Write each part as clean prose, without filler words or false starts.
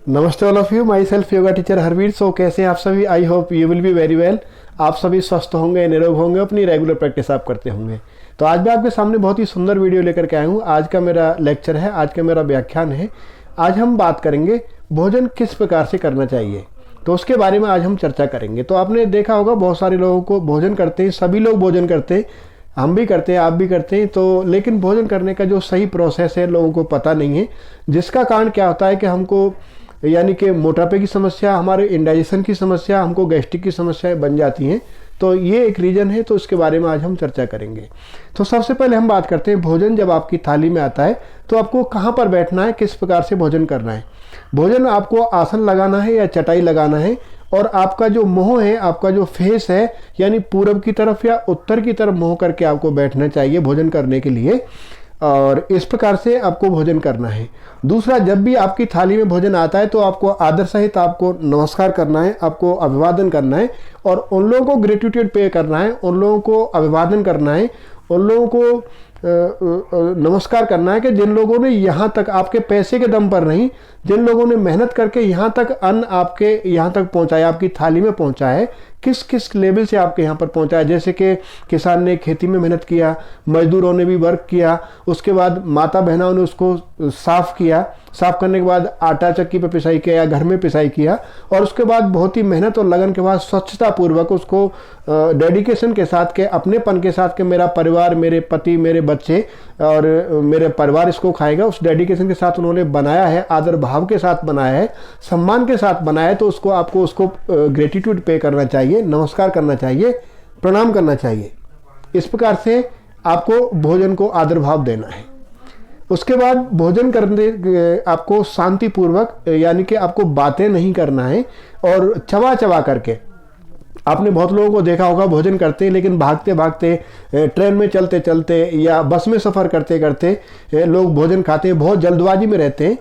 नमस्ते all of you, myself yoga teacher Harvir. So कैसे हैं आप सभी? I hope you will be very well. आप सभी स्वस्थ होंगे, निरोग होंगे, अपनी रेगुलर प्रैक्टिस आप करते होंगे। तो आज मैं आपके सामने बहुत ही सुंदर वीडियो लेकर के आया हूँ। आज का मेरा लेक्चर है, आज का मेरा व्याख्यान है। आज हम बात करेंगे भोजन किस प्रकार से करना चाहिए, तो उसके बारे में आज हम चर्चा करेंगे। तो आपने देखा होगा बहुत सारे लोगों को भोजन करते हैं, सभी लोग भोजन करते हैं, हम भी करते हैं, आप भी करते हैं। तो लेकिन भोजन करने का जो सही प्रोसेस है लोगों को पता नहीं है, जिसका कारण क्या होता है कि हमको यानी कि मोटापे की समस्या, हमारे इंडाइजेशन की समस्या, हमको गैस्ट्रिक की समस्याएं बन जाती हैं। तो ये एक रीज़न है, तो इसके बारे में आज हम चर्चा करेंगे। तो सबसे पहले हम बात करते हैं भोजन जब आपकी थाली में आता है तो आपको कहाँ पर बैठना है, किस प्रकार से भोजन करना है। भोजन आपको आसन लगाना है या चटाई लगाना है, और आपका जो मुंह है, आपका जो फेस है, यानी पूरब की तरफ या उत्तर की तरफ मुंह करके आपको बैठना चाहिए भोजन करने के लिए। और इस प्रकार से आपको भोजन करना है। दूसरा, जब भी आपकी थाली में भोजन आता है तो आपको आदर सहित आपको नमस्कार करना है, आपको अभिवादन करना है, और उन लोगों को ग्रेटिट्यूड पे करना है, उन लोगों को अभिवादन करना है, उन लोगों को नमस्कार करना है कि जिन लोगों ने यहाँ तक आपके पैसे के दम पर नहीं, जिन लोगों ने मेहनत करके यहाँ तक अन्न आपके यहाँ तक पहुँचाया, आपकी थाली में पहुँचा है, किस किस लेवल से आपके यहाँ पर पहुँचा है। जैसे कि किसान ने खेती में मेहनत किया, मजदूरों ने भी वर्क किया, उसके बाद माता बहनों ने उसको साफ़ किया, साफ़ करने के बाद आटा चक्की पर पिसाई किया या घर में पिसाई किया, और उसके बाद बहुत ही मेहनत और लगन के बाद स्वच्छता पूर्वक उसको डेडिकेशन के साथ के, अपनेपन के साथ के मेरा परिवार, मेरे पति, मेरे बच्चे और मेरे परिवार इसको खाएगा, उस डेडिकेशन के साथ उन्होंने बनाया है, आदर भाव के साथ बनाया है, सम्मान के साथ बनाया है। तो उसको आपको उसको ग्रेटिट्यूड पे करना चाहिए, नमस्कार करना चाहिए, प्रणाम करना चाहिए। इस प्रकार से आपको भोजन को आदर भाव देना है। उसके बाद भोजन करने आपको शांतिपूर्वक, यानी कि आपको बातें नहीं करना है और चबा चबा करके। आपने बहुत लोगों को देखा होगा भोजन करते हैं लेकिन भागते भागते, ट्रेन में चलते चलते या बस में सफ़र करते करते लोग भोजन खाते हैं, बहुत जल्दबाजी में रहते हैं।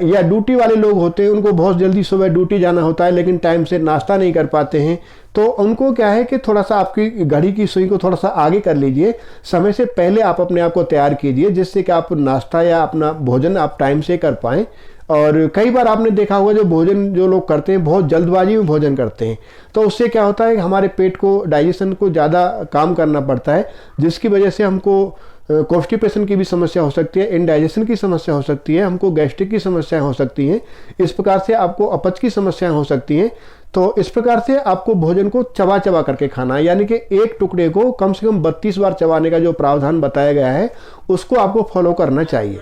या ड्यूटी वाले लोग होते हैं, उनको बहुत जल्दी सुबह ड्यूटी जाना होता है लेकिन टाइम से नाश्ता नहीं कर पाते हैं। तो उनको क्या है कि थोड़ा सा आपकी घड़ी की सुई को थोड़ा सा आगे कर लीजिए, समय से पहले आप अपने आप को तैयार कीजिए, जिससे कि आप नाश्ता या अपना भोजन आप टाइम से कर पाएँ। और कई बार आपने देखा होगा जो भोजन जो लोग करते हैं बहुत जल्दबाजी में भोजन करते हैं, तो उससे क्या होता है कि हमारे पेट को, डाइजेशन को ज़्यादा काम करना पड़ता है, जिसकी वजह से हमको कॉन्स्टिपेशन की भी समस्या हो सकती है, इंडाइजेशन की समस्या हो सकती है, हमको गैस्ट्रिक की समस्याएं हो सकती हैं। इस प्रकार से आपको अपच की समस्याएं हो सकती हैं। तो इस प्रकार से आपको भोजन को चबा चबा करके खाना है, यानी कि एक टुकड़े को कम से कम 32 बार चबाने का जो प्रावधान बताया गया है उसको आपको फॉलो करना चाहिए।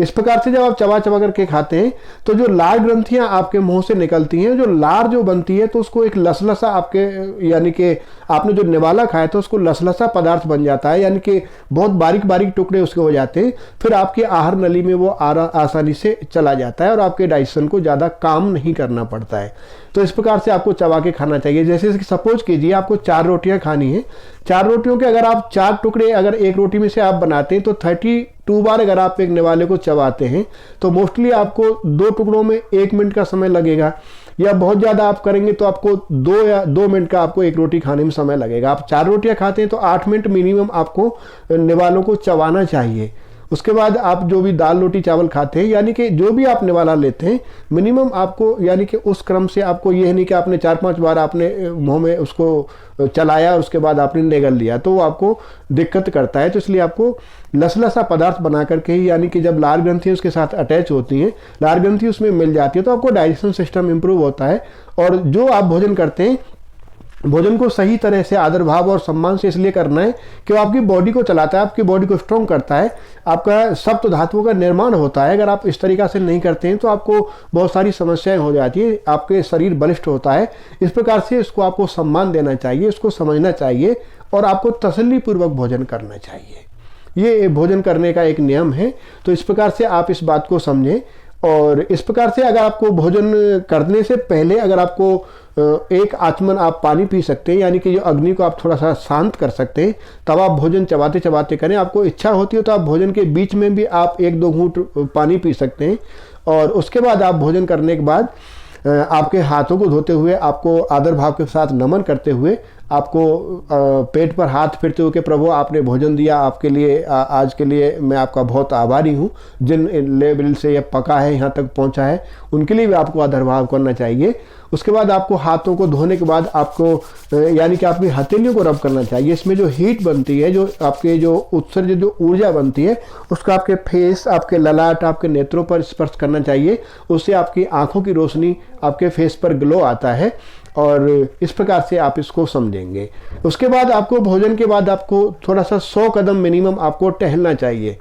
इस प्रकार से जब आप चबा चबा करके खाते हैं तो जो लार ग्रंथियां आपके मुंह से निकलती हैं, जो लार जो बनती है, तो उसको एक लसलसा आपके, यानी कि आपने जो निवाला खाया तो उसको लसलसा पदार्थ बन जाता है, यानी कि बहुत बारीक बारीक टुकड़े उसके हो जाते हैं। फिर आपके आहार नली में वो आसानी से चला जाता है और आपके डाइजेशन को ज़्यादा काम नहीं करना पड़ता है। तो इस प्रकार से आपको चबा के खाना चाहिए। जैसे सपोज कीजिए आपको 4 रोटियां खानी है, 4 रोटियों के अगर आप 4 टुकड़े अगर एक रोटी में से आप बनाते हैं तो 32 बार अगर आप एक निवाले को चबाते हैं तो मोस्टली आपको 2 टुकड़ों में 1 मिनट का समय लगेगा, या बहुत ज़्यादा आप करेंगे तो आपको 2 मिनट का आपको एक रोटी खाने में समय लगेगा। आप 4 रोटियां खाते हैं तो 8 मिनट मिनिमम आपको निवालों को चबाना चाहिए। उसके बाद आप जो भी दाल रोटी चावल खाते हैं, यानी कि जो भी आप निवाला लेते हैं, मिनिमम आपको, यानी कि उस क्रम से आपको, ये नहीं कि आपने 4-5 बार आपने मुंह में उसको चलाया उसके बाद आपने निगल लिया, तो वो आपको दिक्कत करता है। तो इसलिए आपको लसलसा पदार्थ बना करके ही, यानी कि जब लार ग्रंथि उसके साथ अटैच होती हैं, लार ग्रंथि उसमें मिल जाती है, तो आपको डाइजेशन सिस्टम इंप्रूव होता है। और जो आप भोजन करते हैं, भोजन को सही तरह से आदर भाव और सम्मान से इसलिए करना है कि वो आपकी बॉडी को चलाता है, आपकी बॉडी को स्ट्रॉन्ग करता है, आपका सप्त धातुओं का निर्माण होता है। अगर आप इस तरीक़ा से नहीं करते हैं तो आपको बहुत सारी समस्याएं हो जाती है, आपके शरीर बलिष्ठ होता है। इस प्रकार से इसको आपको सम्मान देना चाहिए, इसको समझना चाहिए और आपको तसल्लीपूर्वक भोजन करना चाहिए। ये भोजन करने का एक नियम है। तो इस प्रकार से आप इस बात को समझें। और इस प्रकार से अगर आपको भोजन करने से पहले अगर आपको एक आचमन आप पानी पी सकते हैं, यानी कि जो अग्नि को आप थोड़ा सा शांत कर सकते हैं, तब आप भोजन चबाते चबाते करें। आपको इच्छा होती है तो आप भोजन के बीच में भी आप 1-2 घूंट पानी पी सकते हैं। और उसके बाद आप भोजन करने के बाद आपके हाथों को धोते हुए, आपको आदर भाव के साथ नमन करते हुए आपको पेट पर हाथ फेरते हुए कि प्रभु आपने भोजन दिया, आपके लिए आज के लिए मैं आपका बहुत आभारी हूँ, जिन लेवल से यह पका है यहाँ तक पहुँचा है उनके लिए भी आपको आदरभाव करना चाहिए। उसके बाद आपको हाथों को धोने के बाद आपको यानी कि आपकी हथेलियों को रब करना चाहिए। इसमें जो हीट बनती है, जो आपके जो उत्सर्जित जो ऊर्जा बनती है, उसका आपके फेस, आपके ललाट, आपके नेत्रों पर स्पर्श करना चाहिए। उससे आपकी आंखों की रोशनी, आपके फेस पर ग्लो आता है और इस प्रकार से आप इसको समझेंगे। उसके बाद आपको भोजन के बाद आपको थोड़ा सा 100 कदम मिनिमम आपको टहलना चाहिए।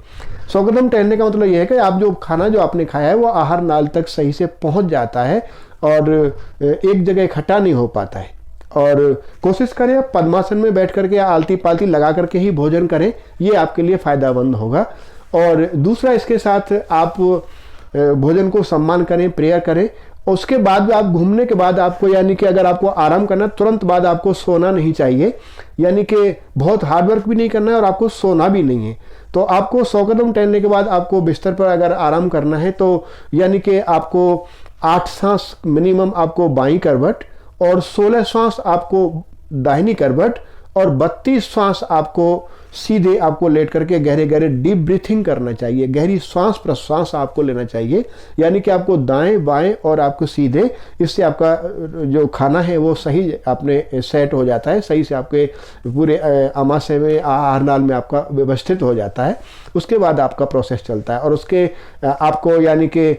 100 कदम टहलने का मतलब यह है कि आप जो खाना जो आपने खाया है वो आहार नाल तक सही से पहुंच जाता है और एक जगह इकट्ठा नहीं हो पाता है। और कोशिश करें आप पद्मासन में बैठ करके या आलती पालती लगा करके ही भोजन करें, ये आपके लिए फ़ायदेमंद होगा। और दूसरा, इसके साथ आप भोजन को सम्मान करें, प्रेयर करें। उसके बाद आप घूमने के बाद आपको, यानी कि अगर आपको आराम करना, तुरंत बाद आपको सोना नहीं चाहिए, यानी कि बहुत हार्ड वर्क भी नहीं करना है और आपको सोना भी नहीं है। तो आपको 100 कदम टहलने के बाद आपको बिस्तर पर अगर आराम करना है तो यानी कि आपको 8 सांस मिनिमम आपको बाईं करवट और 16 सांस आपको दाहिनी करवट और 32 सांस आपको सीधे आपको लेट करके गहरे गहरे डीप ब्रीथिंग करना चाहिए। गहरी सांस प्रश्वास आपको लेना चाहिए, यानी कि आपको दाएं बाएं और आपको सीधे, इससे आपका जो खाना है वो सही आपने सेट हो जाता है, सही से आपके पूरे आमाशय में, आहार नाल में आपका व्यवस्थित हो जाता है। उसके बाद आपका प्रोसेस चलता है और उसके आपको यानी कि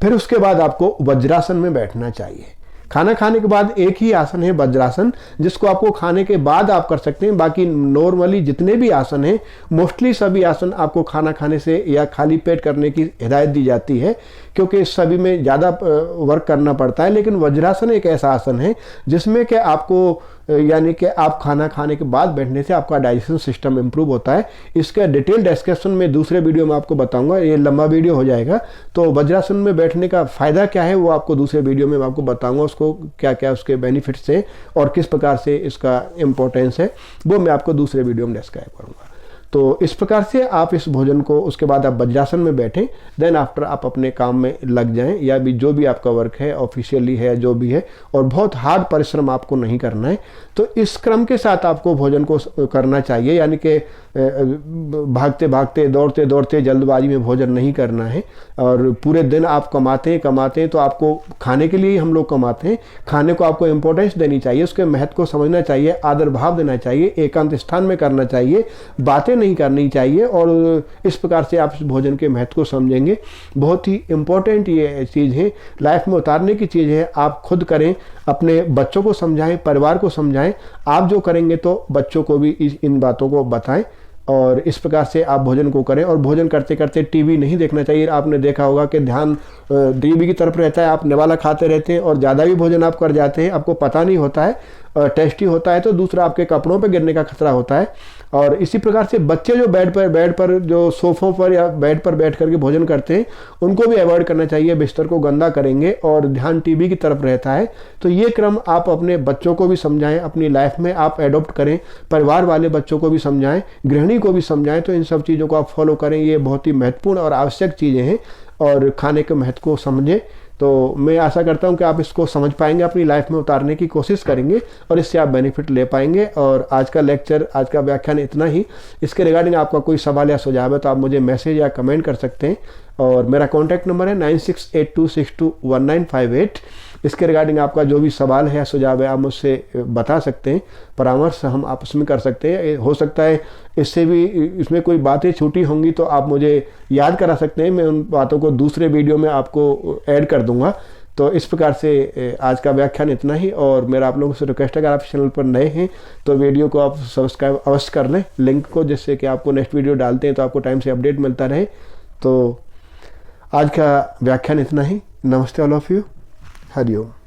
फिर उसके बाद आपको वज्रासन में बैठना चाहिए। खाना खाने के बाद एक ही आसन है वज्रासन, जिसको आपको खाने के बाद आप कर सकते हैं। बाकी नॉर्मली जितने भी आसन हैं, मोस्टली सभी आसन आपको खाना खाने से या खाली पेट करने की हिदायत दी जाती है, क्योंकि सभी में ज़्यादा वर्क करना पड़ता है। लेकिन वज्रासन एक ऐसा आसन है जिसमें कि आपको यानी कि आप खाना खाने के बाद बैठने से आपका डाइजेशन सिस्टम इंप्रूव होता है। इसका डिटेल डिस्कशन में दूसरे वीडियो में आपको बताऊंगा, ये लंबा वीडियो हो जाएगा। तो वज्रासन में बैठने का फ़ायदा क्या है वो आपको दूसरे वीडियो में आपको बताऊंगा, उसको क्या क्या उसके बेनिफिट्स हैं और किस प्रकार से इसका इम्पोर्टेंस है, वो मैं आपको दूसरे वीडियो में डिस्क्राइब करूँगा। तो इस प्रकार से आप इस भोजन को, उसके बाद आप वज्रासन में बैठें, देन आफ्टर आप अपने काम में लग जाएं, या भी जो भी आपका वर्क है ऑफिशियली है जो भी है, और बहुत हार्ड परिश्रम आपको नहीं करना है। तो इस क्रम के साथ आपको भोजन को करना चाहिए, यानी कि भागते भागते दौड़ते दौड़ते जल्दबाजी में भोजन नहीं करना है। और पूरे दिन आप कमाते हैं तो आपको खाने के लिए ही हम लोग कमाते हैं, खाने को आपको इम्पोर्टेंस देनी चाहिए, उसके महत्व को समझना चाहिए, आदर भाव देना चाहिए, एकांत स्थान में करना चाहिए, बातें नहीं करनी चाहिए। और इस प्रकार से आप इस भोजन के महत्व को समझेंगे। बहुत ही इम्पोर्टेंट ये चीज़ है, लाइफ में उतारने की चीज़ है। आप खुद करें, अपने बच्चों को समझाएं, परिवार को समझाएं। आप जो करेंगे तो बच्चों को भी इन बातों को बताएं और इस प्रकार से आप भोजन को करें। और भोजन करते करते टीवी नहीं देखना चाहिए। आपने देखा होगा कि ध्यान टीवी की तरफ रहता है, आप निवाला खाते रहते हैं और ज़्यादा भी भोजन आप कर जाते हैं, आपको पता नहीं होता है, टेस्टी होता है तो दूसरा आपके कपड़ों पे गिरने का खतरा होता है। और इसी प्रकार से बच्चे जो बेड पर जो सोफ़ों पर या बेड पर बैठ करके भोजन करते हैं, उनको भी अवॉइड करना चाहिए, बिस्तर को गंदा करेंगे और ध्यान टीवी की तरफ रहता है। तो ये क्रम आप अपने बच्चों को भी समझाएं, अपनी लाइफ में आप एडॉप्ट करें, परिवार वाले बच्चों को भी समझाएं, गृहिणी को भी समझाएं। तो इन सब चीज़ों को आप फॉलो करें, ये बहुत ही महत्वपूर्ण और आवश्यक चीज़ें हैं। और खाने के महत्व को समझें। तो मैं आशा करता हूं कि आप इसको समझ पाएंगे, अपनी लाइफ में उतारने की कोशिश करेंगे और इससे आप बेनिफिट ले पाएंगे। और आज का लेक्चर, आज का व्याख्यान इतना ही। इसके रिगार्डिंग आपका कोई सवाल या सुझाव है तो आप मुझे मैसेज या कमेंट कर सकते हैं। और मेरा कॉन्टैक्ट नंबर है 9682621958। इसके रिगार्डिंग आपका जो भी सवाल है या सुझाव है आप मुझसे बता सकते हैं, परामर्श हम आपस में कर सकते हैं। हो सकता है इससे भी इसमें कोई बातें छूटी होंगी तो आप मुझे याद करा सकते हैं, मैं उन बातों को दूसरे वीडियो में आपको ऐड कर दूंगा। तो इस प्रकार से आज का व्याख्यान इतना ही। और मेरा आप लोगों से रिक्वेस्ट है, अगर आप चैनल पर नए हैं तो वीडियो को आप सब्सक्राइब अवश्य कर लें, लिंक को, जिससे कि आपको नेक्स्ट वीडियो डालते हैं तो आपको टाइम से अपडेट मिलता रहे। तो आज का व्याख्यान इतना ही। नमस्ते ऑल ऑफ यू। हरिओम।